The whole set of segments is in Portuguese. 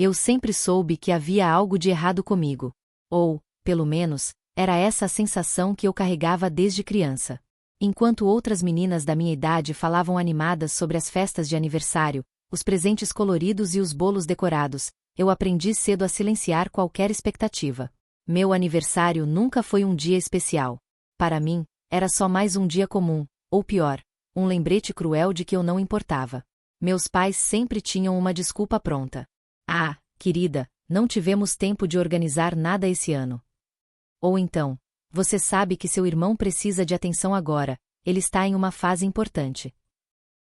Eu sempre soube que havia algo de errado comigo. Ou, pelo menos, era essa a sensação que eu carregava desde criança. Enquanto outras meninas da minha idade falavam animadas sobre as festas de aniversário, os presentes coloridos e os bolos decorados, eu aprendi cedo a silenciar qualquer expectativa. Meu aniversário nunca foi um dia especial. Para mim, era só mais um dia comum, ou pior, um lembrete cruel de que eu não importava. Meus pais sempre tinham uma desculpa pronta. Ah, querida, não tivemos tempo de organizar nada esse ano. Ou então, você sabe que seu irmão precisa de atenção agora, ele está em uma fase importante.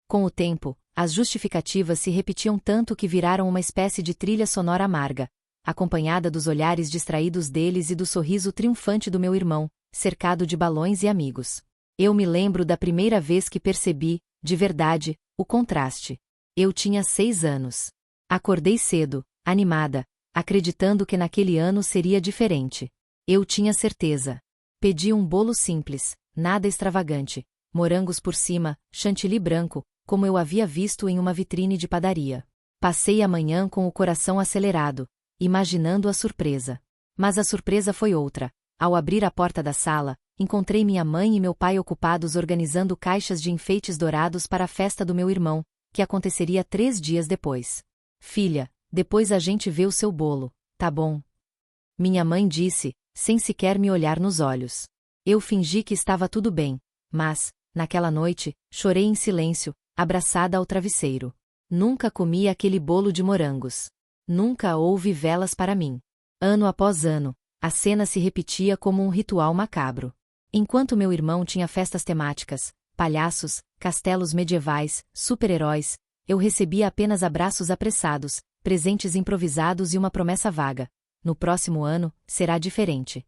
Com o tempo, as justificativas se repetiam tanto que viraram uma espécie de trilha sonora amarga, acompanhada dos olhares distraídos deles e do sorriso triunfante do meu irmão, cercado de balões e amigos. Eu me lembro da primeira vez que percebi, de verdade, o contraste. Eu tinha 6 anos. Acordei cedo, animada, acreditando que naquele ano seria diferente. Eu tinha certeza. Pedi um bolo simples, nada extravagante, morangos por cima, chantilly branco, como eu havia visto em uma vitrine de padaria. Passei a manhã com o coração acelerado, imaginando a surpresa. Mas a surpresa foi outra. Ao abrir a porta da sala, encontrei minha mãe e meu pai ocupados organizando caixas de enfeites dourados para a festa do meu irmão, que aconteceria 3 dias depois. Filha, depois a gente vê o seu bolo, tá bom? Minha mãe disse, sem sequer me olhar nos olhos. Eu fingi que estava tudo bem, mas, naquela noite, chorei em silêncio, abraçada ao travesseiro. Nunca comi aquele bolo de morangos. Nunca houve velas para mim. Ano após ano, a cena se repetia como um ritual macabro. Enquanto meu irmão tinha festas temáticas, palhaços, castelos medievais, super-heróis, eu recebia apenas abraços apressados, presentes improvisados e uma promessa vaga. No próximo ano, será diferente.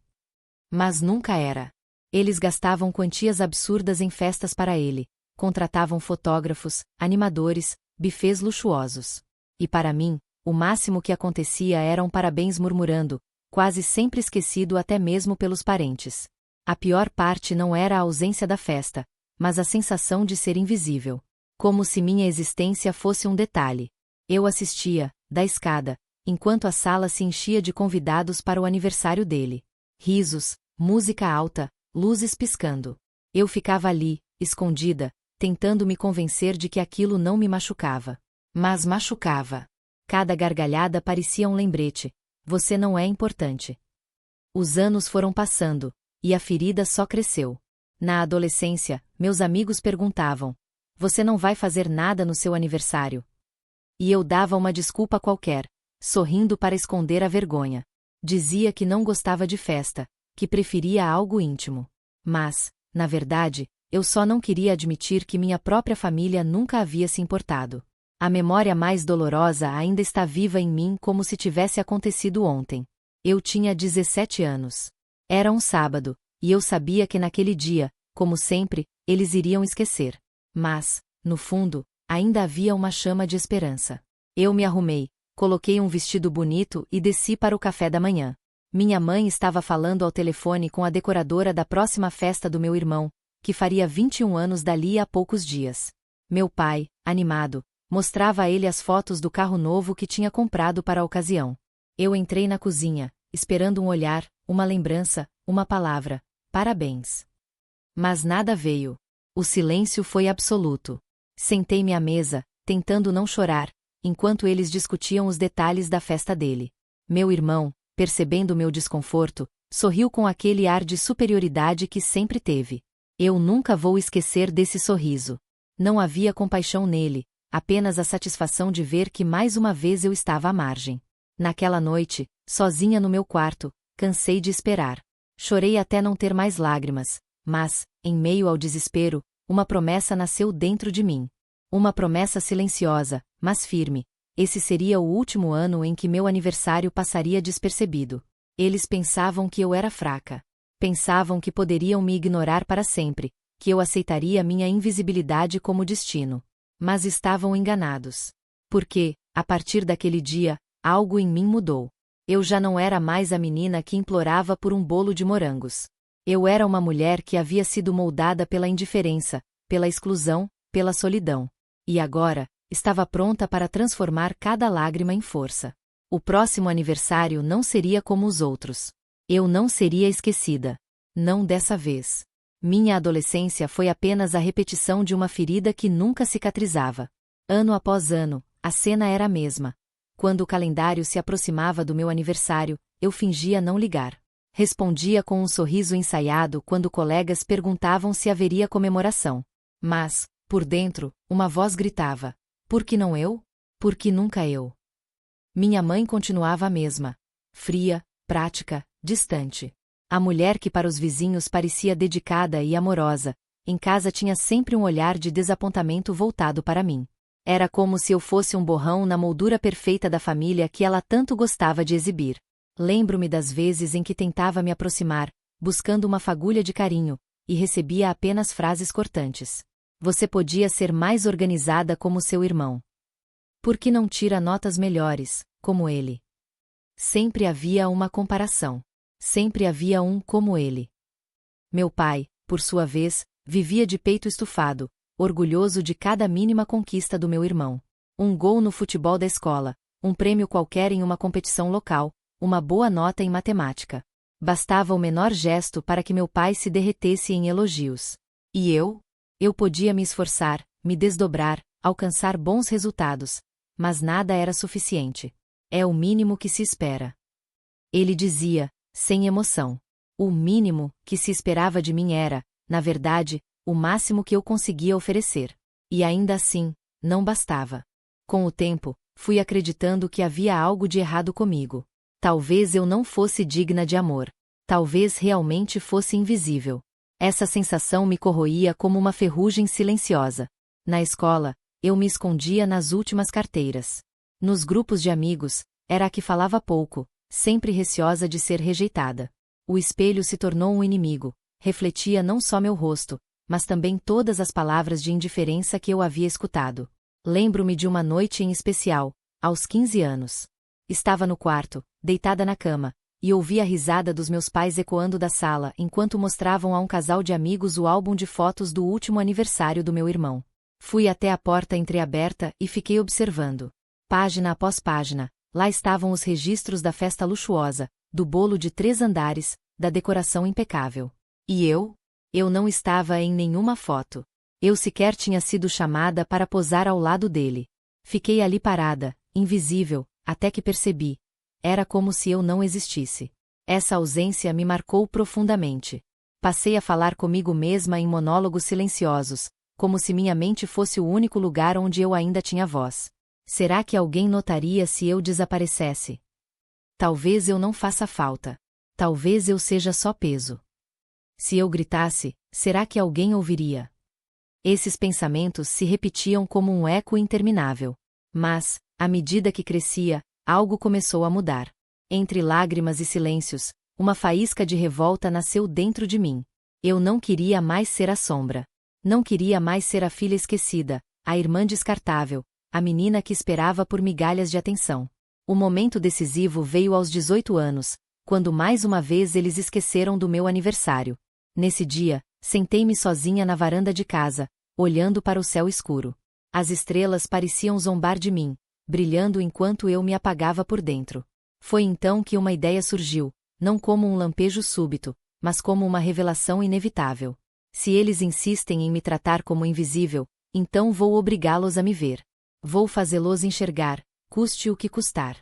Mas nunca era. Eles gastavam quantias absurdas em festas para ele, contratavam fotógrafos, animadores, bufês luxuosos. E para mim, o máximo que acontecia eram parabéns murmurando, quase sempre esquecido até mesmo pelos parentes. A pior parte não era a ausência da festa, mas a sensação de ser invisível. Como se minha existência fosse um detalhe. Eu assistia, da escada, enquanto a sala se enchia de convidados para o aniversário dele. Risos, música alta, luzes piscando. Eu ficava ali, escondida, tentando me convencer de que aquilo não me machucava. Mas machucava. Cada gargalhada parecia um lembrete. Você não é importante. Os anos foram passando, e a ferida só cresceu. Na adolescência, meus amigos perguntavam: você não vai fazer nada no seu aniversário? E eu dava uma desculpa qualquer, sorrindo para esconder a vergonha. Dizia que não gostava de festa, que preferia algo íntimo. Mas, na verdade, eu só não queria admitir que minha própria família nunca havia se importado. A memória mais dolorosa ainda está viva em mim como se tivesse acontecido ontem. Eu tinha 17 anos. Era um sábado, e eu sabia que naquele dia, como sempre, eles iriam esquecer. Mas, no fundo, ainda havia uma chama de esperança. Eu me arrumei, coloquei um vestido bonito e desci para o café da manhã. Minha mãe estava falando ao telefone com a decoradora da próxima festa do meu irmão, que faria 21 anos dali a poucos dias. Meu pai, animado, mostrava a ele as fotos do carro novo que tinha comprado para a ocasião. Eu entrei na cozinha, esperando um olhar, uma lembrança, uma palavra: parabéns. Mas nada veio. O silêncio foi absoluto. Sentei-me à mesa, tentando não chorar, enquanto eles discutiam os detalhes da festa dele. Meu irmão, percebendo meu desconforto, sorriu com aquele ar de superioridade que sempre teve. Eu nunca vou esquecer desse sorriso. Não havia compaixão nele, apenas a satisfação de ver que mais uma vez eu estava à margem. Naquela noite, sozinha no meu quarto, cansei de esperar. Chorei até não ter mais lágrimas, mas, em meio ao desespero, uma promessa nasceu dentro de mim. Uma promessa silenciosa, mas firme. Esse seria o último ano em que meu aniversário passaria despercebido. Eles pensavam que eu era fraca. Pensavam que poderiam me ignorar para sempre, que eu aceitaria minha invisibilidade como destino. Mas estavam enganados. Porque, a partir daquele dia, algo em mim mudou. Eu já não era mais a menina que implorava por um bolo de morangos. Eu era uma mulher que havia sido moldada pela indiferença, pela exclusão, pela solidão. E agora, estava pronta para transformar cada lágrima em força. O próximo aniversário não seria como os outros. Eu não seria esquecida. Não dessa vez. Minha adolescência foi apenas a repetição de uma ferida que nunca cicatrizava. Ano após ano, a cena era a mesma. Quando o calendário se aproximava do meu aniversário, eu fingia não ligar. Respondia com um sorriso ensaiado quando colegas perguntavam se haveria comemoração. Mas, por dentro, uma voz gritava: por que não eu? Por que nunca eu? Minha mãe continuava a mesma. Fria, prática, distante. A mulher que para os vizinhos parecia dedicada e amorosa, em casa tinha sempre um olhar de desapontamento voltado para mim. Era como se eu fosse um borrão na moldura perfeita da família que ela tanto gostava de exibir. Lembro-me das vezes em que tentava me aproximar, buscando uma fagulha de carinho, e recebia apenas frases cortantes. Você podia ser mais organizada como seu irmão. Por que não tira notas melhores, como ele? Sempre havia uma comparação. Sempre havia um como ele. Meu pai, por sua vez, vivia de peito estufado, orgulhoso de cada mínima conquista do meu irmão. Um gol no futebol da escola, um prêmio qualquer em uma competição local, uma boa nota em matemática. Bastava o menor gesto para que meu pai se derretesse em elogios. E eu? Eu podia me esforçar, me desdobrar, alcançar bons resultados, mas nada era suficiente. É o mínimo que se espera. Ele dizia, sem emoção. O mínimo que se esperava de mim era, na verdade, o máximo que eu conseguia oferecer. E ainda assim, não bastava. Com o tempo, fui acreditando que havia algo de errado comigo. Talvez eu não fosse digna de amor. Talvez realmente fosse invisível. Essa sensação me corroía como uma ferrugem silenciosa. Na escola, eu me escondia nas últimas carteiras. Nos grupos de amigos, era a que falava pouco, sempre receosa de ser rejeitada. O espelho se tornou um inimigo, refletia não só meu rosto, mas também todas as palavras de indiferença que eu havia escutado. Lembro-me de uma noite em especial, aos 15 anos. Estava no quarto, deitada na cama, e ouvi a risada dos meus pais ecoando da sala enquanto mostravam a um casal de amigos o álbum de fotos do último aniversário do meu irmão. Fui até a porta entreaberta e fiquei observando. Página após página, lá estavam os registros da festa luxuosa, do bolo de 3 andares, da decoração impecável. E eu? Eu não estava em nenhuma foto. Eu sequer tinha sido chamada para posar ao lado dele. Fiquei ali parada, invisível, até que percebi. Era como se eu não existisse. Essa ausência me marcou profundamente. Passei a falar comigo mesma em monólogos silenciosos, como se minha mente fosse o único lugar onde eu ainda tinha voz. Será que alguém notaria se eu desaparecesse? Talvez eu não faça falta. Talvez eu seja só peso. Se eu gritasse, será que alguém ouviria? Esses pensamentos se repetiam como um eco interminável. Mas, à medida que crescia, algo começou a mudar. Entre lágrimas e silêncios, uma faísca de revolta nasceu dentro de mim. Eu não queria mais ser a sombra. Não queria mais ser a filha esquecida, a irmã descartável, a menina que esperava por migalhas de atenção. O momento decisivo veio aos 18 anos, quando mais uma vez eles esqueceram do meu aniversário. Nesse dia, sentei-me sozinha na varanda de casa, olhando para o céu escuro. As estrelas pareciam zombar de mim, brilhando enquanto eu me apagava por dentro. Foi então que uma ideia surgiu, não como um lampejo súbito, mas como uma revelação inevitável. Se eles insistem em me tratar como invisível, então vou obrigá-los a me ver. Vou fazê-los enxergar, custe o que custar.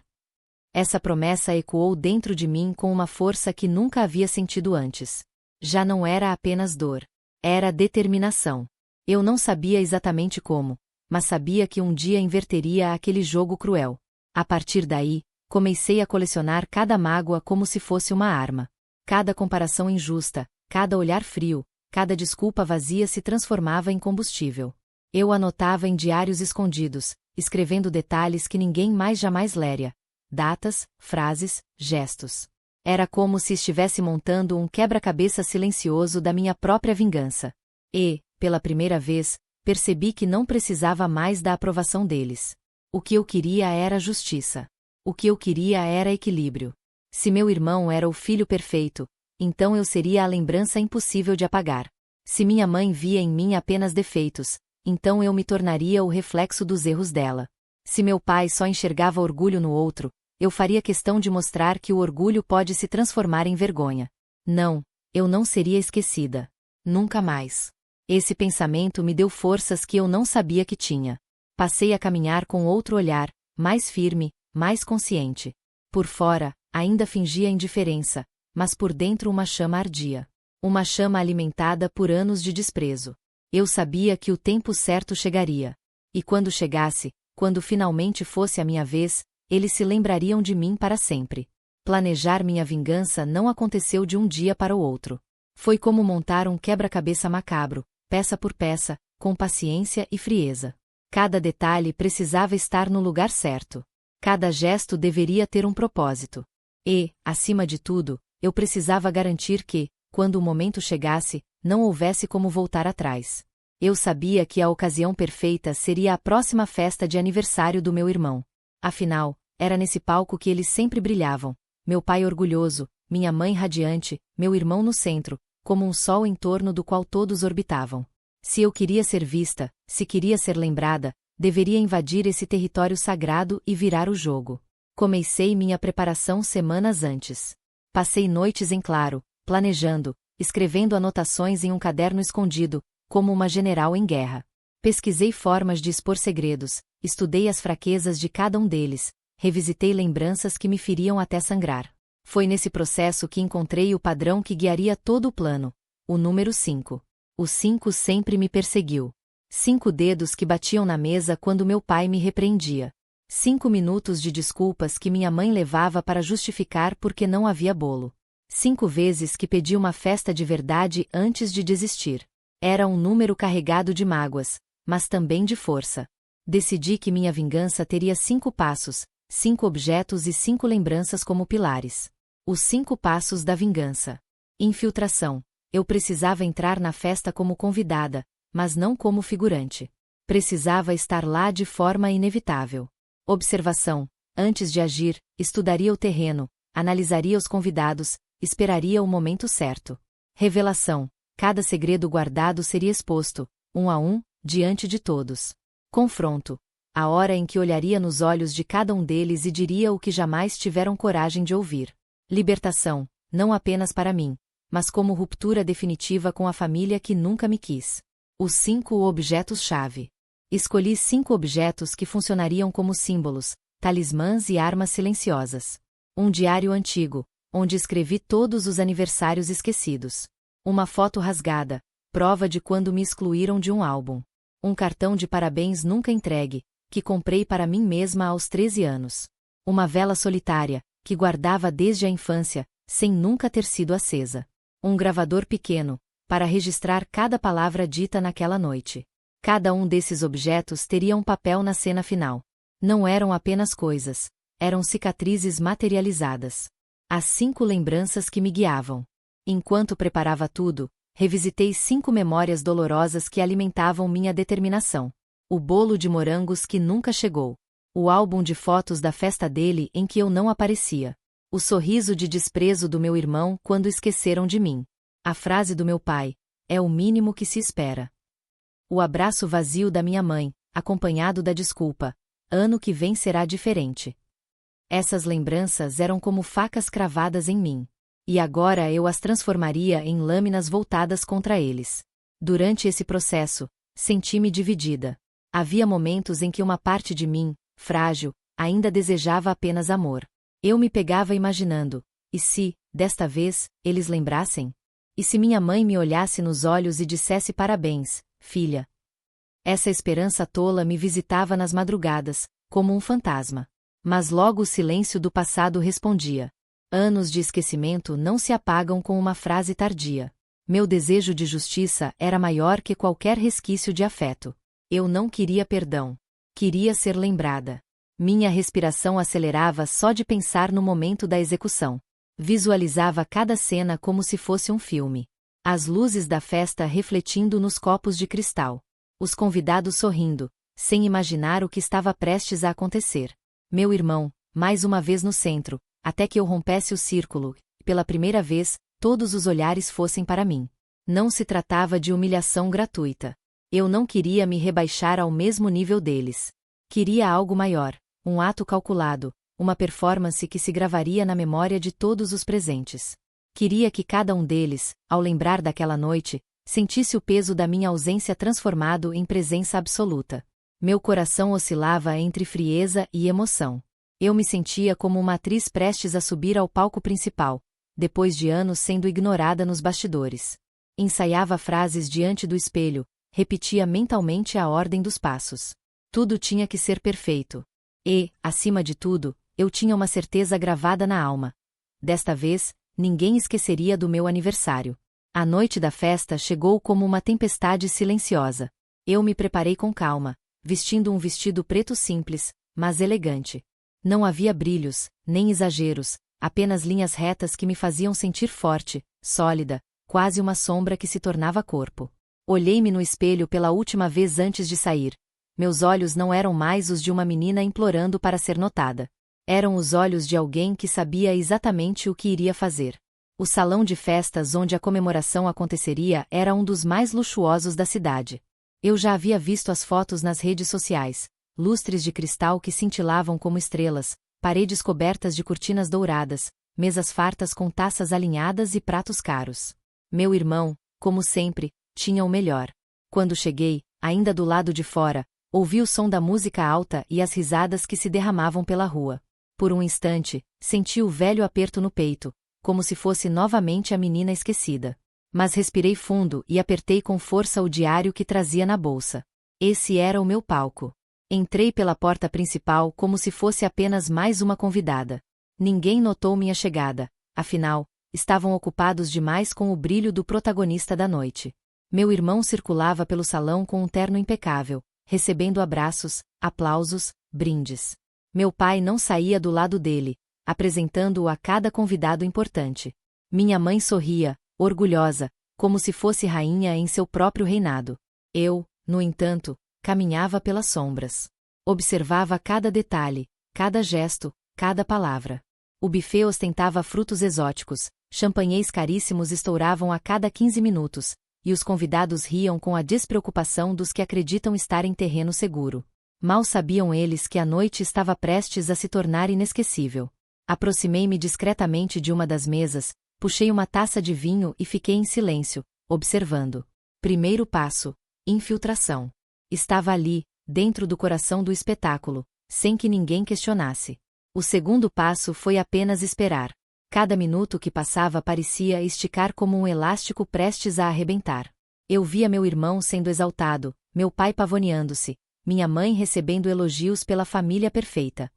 Essa promessa ecoou dentro de mim com uma força que nunca havia sentido antes. Já não era apenas dor. Era determinação. Eu não sabia exatamente como, mas sabia que um dia inverteria aquele jogo cruel. A partir daí, comecei a colecionar cada mágoa como se fosse uma arma. Cada comparação injusta, cada olhar frio, cada desculpa vazia se transformava em combustível. Eu anotava em diários escondidos, escrevendo detalhes que ninguém mais jamais leria. Datas, frases, gestos. Era como se estivesse montando um quebra-cabeça silencioso da minha própria vingança. E, pela primeira vez, percebi que não precisava mais da aprovação deles. O que eu queria era justiça. O que eu queria era equilíbrio. Se meu irmão era o filho perfeito, então eu seria a lembrança impossível de apagar. Se minha mãe via em mim apenas defeitos, então eu me tornaria o reflexo dos erros dela. Se meu pai só enxergava orgulho no outro, Eu faria questão de mostrar que o orgulho pode se transformar em vergonha. Não, eu não seria esquecida. Nunca mais. Esse pensamento me deu forças que eu não sabia que tinha. Passei a caminhar com outro olhar, mais firme, mais consciente. Por fora, ainda fingia indiferença, mas por dentro uma chama ardia. Uma chama alimentada por anos de desprezo. Eu sabia que o tempo certo chegaria. E quando chegasse, quando finalmente fosse a minha vez, eles se lembrariam de mim para sempre. Planejar minha vingança não aconteceu de um dia para o outro. Foi como montar um quebra-cabeça macabro, peça por peça, com paciência e frieza. Cada detalhe precisava estar no lugar certo. Cada gesto deveria ter um propósito. E, acima de tudo, eu precisava garantir que, quando o momento chegasse, não houvesse como voltar atrás. Eu sabia que a ocasião perfeita seria a próxima festa de aniversário do meu irmão. Afinal, era nesse palco que eles sempre brilhavam. Meu pai orgulhoso, minha mãe radiante, meu irmão no centro, como um sol em torno do qual todos orbitavam. Se eu queria ser vista, se queria ser lembrada, deveria invadir esse território sagrado e virar o jogo. Comecei minha preparação semanas antes. Passei noites em claro, planejando, escrevendo anotações em um caderno escondido, como uma general em guerra. Pesquisei formas de expor segredos, estudei as fraquezas de cada um deles, revisitei lembranças que me feriam até sangrar. Foi nesse processo que encontrei o padrão que guiaria todo o plano, o número 5. O 5 sempre me perseguiu. 5 dedos que batiam na mesa quando meu pai me repreendia. 5 minutos de desculpas que minha mãe levava para justificar porque não havia bolo. 5 vezes que pedi uma festa de verdade antes de desistir. Era um número carregado de mágoas, mas também de força. Decidi que minha vingança teria 5 passos, 5 objetos e 5 lembranças como pilares. Os 5 passos da vingança. Infiltração. Eu precisava entrar na festa como convidada, mas não como figurante. Precisava estar lá de forma inevitável. Observação. Antes de agir, estudaria o terreno, analisaria os convidados, esperaria o momento certo. Revelação. Cada segredo guardado seria exposto, um a um, diante de todos. Confronto. A hora em que olharia nos olhos de cada um deles e diria o que jamais tiveram coragem de ouvir. Libertação. Não apenas para mim, mas como ruptura definitiva com a família que nunca me quis. Os 5 objetos-chave. Escolhi 5 objetos que funcionariam como símbolos, talismãs e armas silenciosas. Um diário antigo, onde escrevi todos os aniversários esquecidos. Uma foto rasgada, prova de quando me excluíram de um álbum. Um cartão de parabéns nunca entregue, que comprei para mim mesma aos 13 anos. Uma vela solitária, que guardava desde a infância, sem nunca ter sido acesa. Um gravador pequeno, para registrar cada palavra dita naquela noite. Cada um desses objetos teria um papel na cena final. Não eram apenas coisas, eram cicatrizes materializadas. As 5 lembranças que me guiavam. Enquanto preparava tudo, revisitei 5 memórias dolorosas que alimentavam minha determinação. O bolo de morangos que nunca chegou. O álbum de fotos da festa dele em que eu não aparecia. O sorriso de desprezo do meu irmão quando esqueceram de mim. A frase do meu pai: é o mínimo que se espera. O abraço vazio da minha mãe, acompanhado da desculpa: ano que vem será diferente. Essas lembranças eram como facas cravadas em mim. E agora eu as transformaria em lâminas voltadas contra eles. Durante esse processo, senti-me dividida. Havia momentos em que uma parte de mim, frágil, ainda desejava apenas amor. Eu me pegava imaginando: e se, desta vez, eles lembrassem? E se minha mãe me olhasse nos olhos e dissesse parabéns, filha? Essa esperança tola me visitava nas madrugadas, como um fantasma. Mas logo o silêncio do passado respondia. Anos de esquecimento não se apagam com uma frase tardia. Meu desejo de justiça era maior que qualquer resquício de afeto. Eu não queria perdão. Queria ser lembrada. Minha respiração acelerava só de pensar no momento da execução. Visualizava cada cena como se fosse um filme. As luzes da festa refletindo nos copos de cristal. Os convidados sorrindo, sem imaginar o que estava prestes a acontecer. Meu irmão, mais uma vez no centro, até que eu rompesse o círculo, e pela primeira vez, todos os olhares fossem para mim. Não se tratava de humilhação gratuita. Eu não queria me rebaixar ao mesmo nível deles. Queria algo maior, um ato calculado, uma performance que se gravaria na memória de todos os presentes. Queria que cada um deles, ao lembrar daquela noite, sentisse o peso da minha ausência transformado em presença absoluta. Meu coração oscilava entre frieza e emoção. Eu me sentia como uma atriz prestes a subir ao palco principal, depois de anos sendo ignorada nos bastidores. Ensaiava frases diante do espelho, repetia mentalmente a ordem dos passos. Tudo tinha que ser perfeito. E, acima de tudo, eu tinha uma certeza gravada na alma. Desta vez, ninguém esqueceria do meu aniversário. A noite da festa chegou como uma tempestade silenciosa. Eu me preparei com calma, vestindo um vestido preto simples, mas elegante. Não havia brilhos, nem exageros, apenas linhas retas que me faziam sentir forte, sólida, quase uma sombra que se tornava corpo. Olhei-me no espelho pela última vez antes de sair. Meus olhos não eram mais os de uma menina implorando para ser notada. Eram os olhos de alguém que sabia exatamente o que iria fazer. O salão de festas onde a comemoração aconteceria era um dos mais luxuosos da cidade. Eu já havia visto as fotos nas redes sociais, lustres de cristal que cintilavam como estrelas, paredes cobertas de cortinas douradas, mesas fartas com taças alinhadas e pratos caros. Meu irmão, como sempre, tinha o melhor. Quando cheguei, ainda do lado de fora, ouvi o som da música alta e as risadas que se derramavam pela rua. Por um instante, senti o velho aperto no peito, como se fosse novamente a menina esquecida. Mas respirei fundo e apertei com força o diário que trazia na bolsa. Esse era o meu palco. Entrei pela porta principal como se fosse apenas mais uma convidada. Ninguém notou minha chegada, afinal, estavam ocupados demais com o brilho do protagonista da noite. Meu irmão circulava pelo salão com um terno impecável, recebendo abraços, aplausos, brindes. Meu pai não saía do lado dele, apresentando-o a cada convidado importante. Minha mãe sorria, orgulhosa, como se fosse rainha em seu próprio reinado. Eu, no entanto, caminhava pelas sombras. Observava cada detalhe, cada gesto, cada palavra. O buffet ostentava frutos exóticos, champanhéis caríssimos estouravam a cada 15 minutos, e os convidados riam com a despreocupação dos que acreditam estar em terreno seguro. Mal sabiam eles que a noite estava prestes a se tornar inesquecível. Aproximei-me discretamente de uma das mesas, puxei uma taça de vinho e fiquei em silêncio, observando. Primeiro passo: infiltração. Estava ali, dentro do coração do espetáculo, sem que ninguém questionasse. O segundo passo foi apenas esperar. Cada minuto que passava parecia esticar como um elástico prestes a arrebentar. Eu via meu irmão sendo exaltado, meu pai pavoneando-se, minha mãe recebendo elogios pela família perfeita.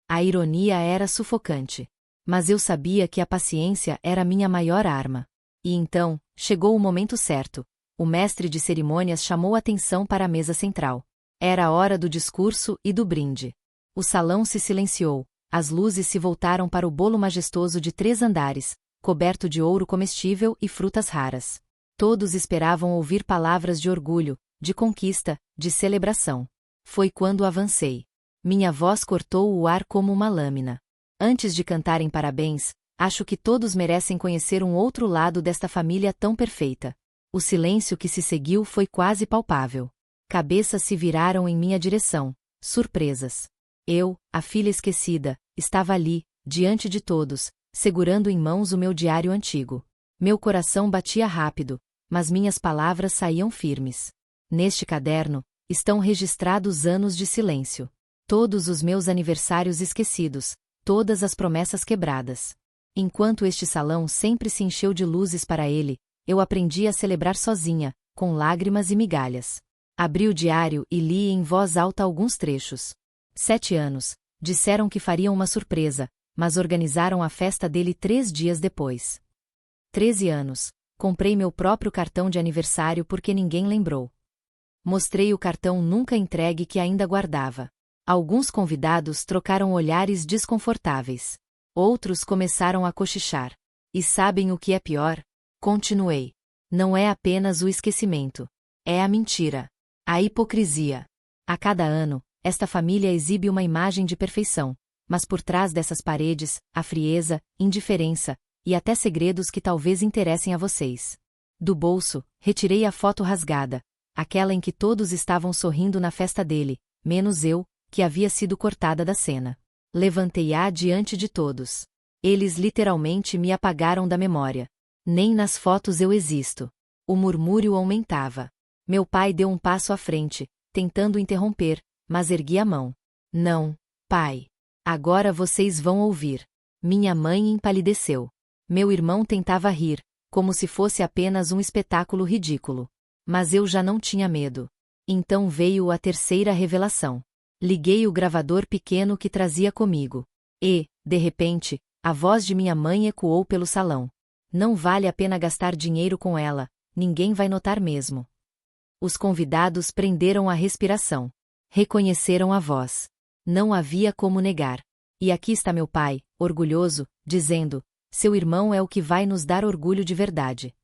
A ironia era sufocante. Mas eu sabia que a paciência era minha maior arma. E então, chegou o momento certo. O mestre de cerimônias chamou atenção para a mesa central. Era a hora do discurso e do brinde. O salão se silenciou, as luzes se voltaram para o bolo majestoso de 3 andares, coberto de ouro comestível e frutas raras. Todos esperavam ouvir palavras de orgulho, de conquista, de celebração. Foi quando avancei. Minha voz cortou o ar como uma lâmina. Antes de cantarem parabéns, acho que todos merecem conhecer um outro lado desta família tão perfeita. O silêncio que se seguiu foi quase palpável. Cabeças se viraram em minha direção, surpresas. Eu, a filha esquecida, estava ali, diante de todos, segurando em mãos o meu diário antigo. Meu coração batia rápido, mas minhas palavras saíam firmes. Neste caderno, estão registrados anos de silêncio. Todos os meus aniversários esquecidos, todas as promessas quebradas. Enquanto este salão sempre se encheu de luzes para ele, eu aprendi a celebrar sozinha, com lágrimas e migalhas. Abri o diário e li em voz alta alguns trechos. 7 anos. Disseram que fariam uma surpresa, mas organizaram a festa dele 3 dias depois. 13 anos. Comprei meu próprio cartão de aniversário porque ninguém lembrou. Mostrei o cartão nunca entregue que ainda guardava. Alguns convidados trocaram olhares desconfortáveis. Outros começaram a cochichar. E sabem o que é pior? Continuei. Não é apenas o esquecimento. É a mentira. A hipocrisia. A cada ano, esta família exibe uma imagem de perfeição, mas por trás dessas paredes, há frieza, indiferença, e até segredos que talvez interessem a vocês. Do bolso, retirei a foto rasgada, aquela em que todos estavam sorrindo na festa dele, menos eu, que havia sido cortada da cena. Levantei-a diante de todos. Eles literalmente me apagaram da memória. Nem nas fotos eu existo. O murmúrio aumentava. Meu pai deu um passo à frente, tentando interromper, mas ergui a mão. Não, pai. Agora vocês vão ouvir. Minha mãe empalideceu. Meu irmão tentava rir, como se fosse apenas um espetáculo ridículo. Mas eu já não tinha medo. Então veio a terceira revelação. Liguei o gravador pequeno que trazia comigo. E, de repente, a voz de minha mãe ecoou pelo salão. Não vale a pena gastar dinheiro com ela, ninguém vai notar mesmo. Os convidados prenderam a respiração. Reconheceram a voz. Não havia como negar. E aqui está meu pai, orgulhoso, dizendo: seu irmão é o que vai nos dar orgulho de verdade.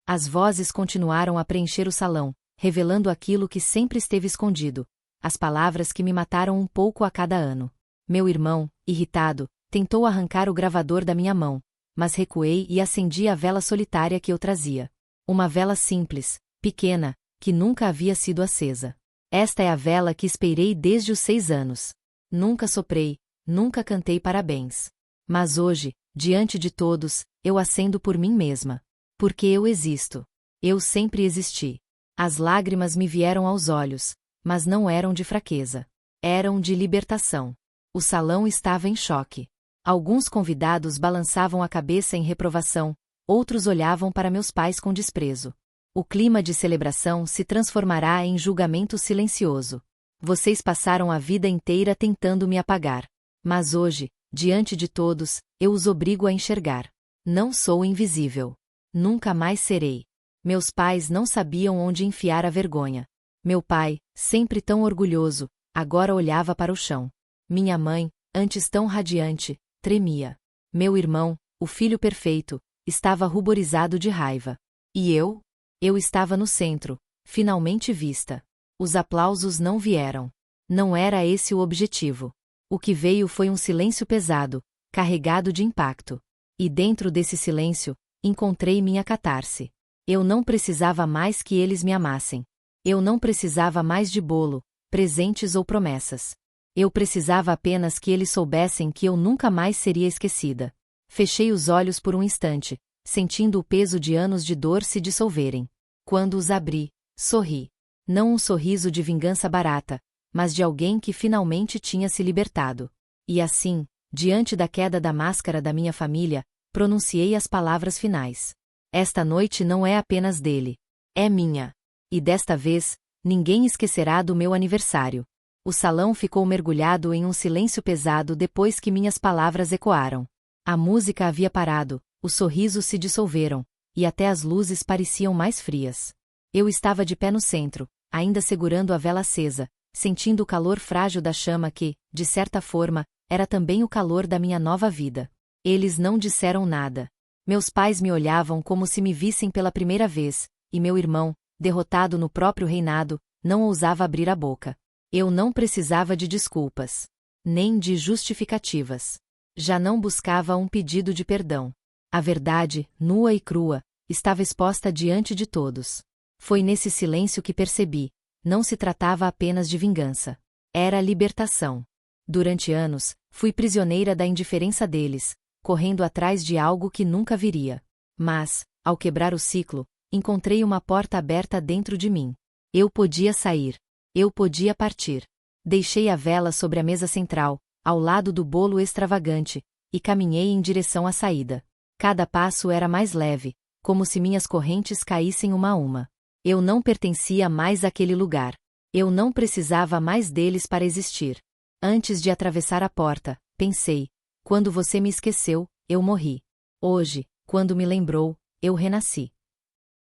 As vozes continuaram a preencher o salão, revelando aquilo que sempre esteve escondido, as palavras que me mataram um pouco a cada ano. Meu irmão, irritado, tentou arrancar o gravador da minha mão, mas recuei e acendi a vela solitária que eu trazia. Uma vela simples, pequena, que nunca havia sido acesa. Esta é a vela que esperei desde os 6 anos. Nunca soprei, nunca cantei parabéns. Mas hoje, diante de todos, eu acendo por mim mesma. Porque eu existo. Eu sempre existi. As lágrimas me vieram aos olhos, mas não eram de fraqueza. Eram de libertação. O salão estava em choque. Alguns convidados balançavam a cabeça em reprovação, outros olhavam para meus pais com desprezo. O clima de celebração se transformará em julgamento silencioso. Vocês passaram a vida inteira tentando me apagar. Mas hoje, diante de todos, eu os obrigo a enxergar. Não sou invisível. Nunca mais serei. Meus pais não sabiam onde enfiar a vergonha. Meu pai, sempre tão orgulhoso, agora olhava para o chão. Minha mãe, antes tão radiante, tremia. Meu irmão, o filho perfeito, estava ruborizado de raiva. E eu? Eu estava no centro, finalmente vista. Os aplausos não vieram. Não era esse o objetivo. O que veio foi um silêncio pesado, carregado de impacto. E dentro desse silêncio, encontrei minha catarse. Eu não precisava mais que eles me amassem. Eu não precisava mais de bolo, presentes ou promessas. Eu precisava apenas que eles soubessem que eu nunca mais seria esquecida. Fechei os olhos por um instante, sentindo o peso de anos de dor se dissolverem. Quando os abri, sorri. Não um sorriso de vingança barata, mas de alguém que finalmente tinha se libertado. E assim, diante da queda da máscara da minha família, pronunciei as palavras finais. Esta noite não é apenas dele. É minha. E desta vez, ninguém esquecerá do meu aniversário. O salão ficou mergulhado em um silêncio pesado depois que minhas palavras ecoaram. A música havia parado, os sorrisos se dissolveram, e até as luzes pareciam mais frias. Eu estava de pé no centro, ainda segurando a vela acesa, sentindo o calor frágil da chama que, de certa forma, era também o calor da minha nova vida. Eles não disseram nada. Meus pais me olhavam como se me vissem pela primeira vez, e meu irmão, derrotado no próprio reinado, não ousava abrir a boca. Eu não precisava de desculpas. Nem de justificativas. Já não buscava um pedido de perdão. A verdade, nua e crua, estava exposta diante de todos. Foi nesse silêncio que percebi, não se tratava apenas de vingança. Era libertação. Durante anos, fui prisioneira da indiferença deles, correndo atrás de algo que nunca viria. Mas, ao quebrar o ciclo, encontrei uma porta aberta dentro de mim. Eu podia sair. Eu podia partir. Deixei a vela sobre a mesa central, ao lado do bolo extravagante, e caminhei em direção à saída. Cada passo era mais leve, como se minhas correntes caíssem uma a uma. Eu não pertencia mais àquele lugar. Eu não precisava mais deles para existir. Antes de atravessar a porta, pensei: quando você me esqueceu, eu morri. Hoje, quando me lembrou, eu renasci.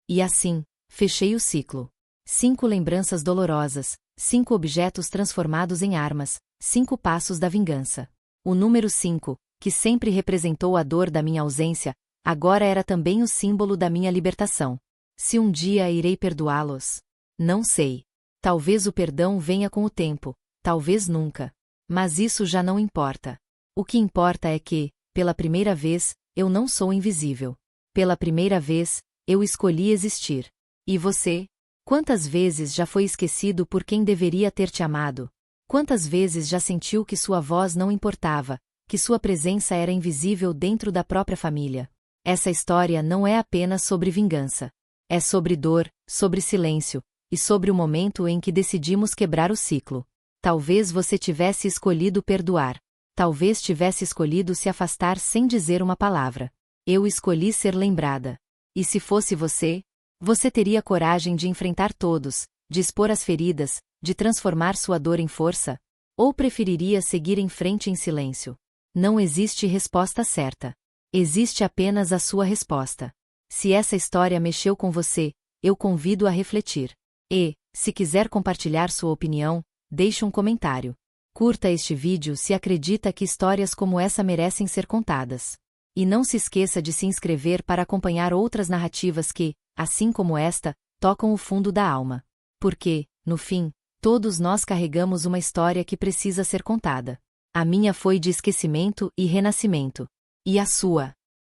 E assim, fechei o ciclo. 5 lembranças dolorosas, 5 objetos transformados em armas, 5 passos da vingança. O número 5, que sempre representou a dor da minha ausência, agora era também o símbolo da minha libertação. Se um dia irei perdoá-los? Não sei. Talvez o perdão venha com o tempo, talvez nunca. Mas isso já não importa. O que importa é que, pela primeira vez, eu não sou invisível. Pela primeira vez, eu escolhi existir. E você? Quantas vezes já foi esquecido por quem deveria ter te amado? Quantas vezes já sentiu que sua voz não importava, que sua presença era invisível dentro da própria família? Essa história não é apenas sobre vingança. É sobre dor, sobre silêncio, e sobre o momento em que decidimos quebrar o ciclo. Talvez você tivesse escolhido perdoar. Talvez tivesse escolhido se afastar sem dizer uma palavra. Eu escolhi ser lembrada. E se fosse você? Você teria coragem de enfrentar todos, de expor as feridas, de transformar sua dor em força? Ou preferiria seguir em frente em silêncio? Não existe resposta certa. Existe apenas a sua resposta. Se essa história mexeu com você, eu convido a refletir. E, se quiser compartilhar sua opinião, deixe um comentário. Curta este vídeo se acredita que histórias como essa merecem ser contadas. E não se esqueça de se inscrever para acompanhar outras narrativas que, assim como esta, tocam o fundo da alma. Porque, no fim, todos nós carregamos uma história que precisa ser contada. A minha foi de esquecimento e renascimento. E a sua?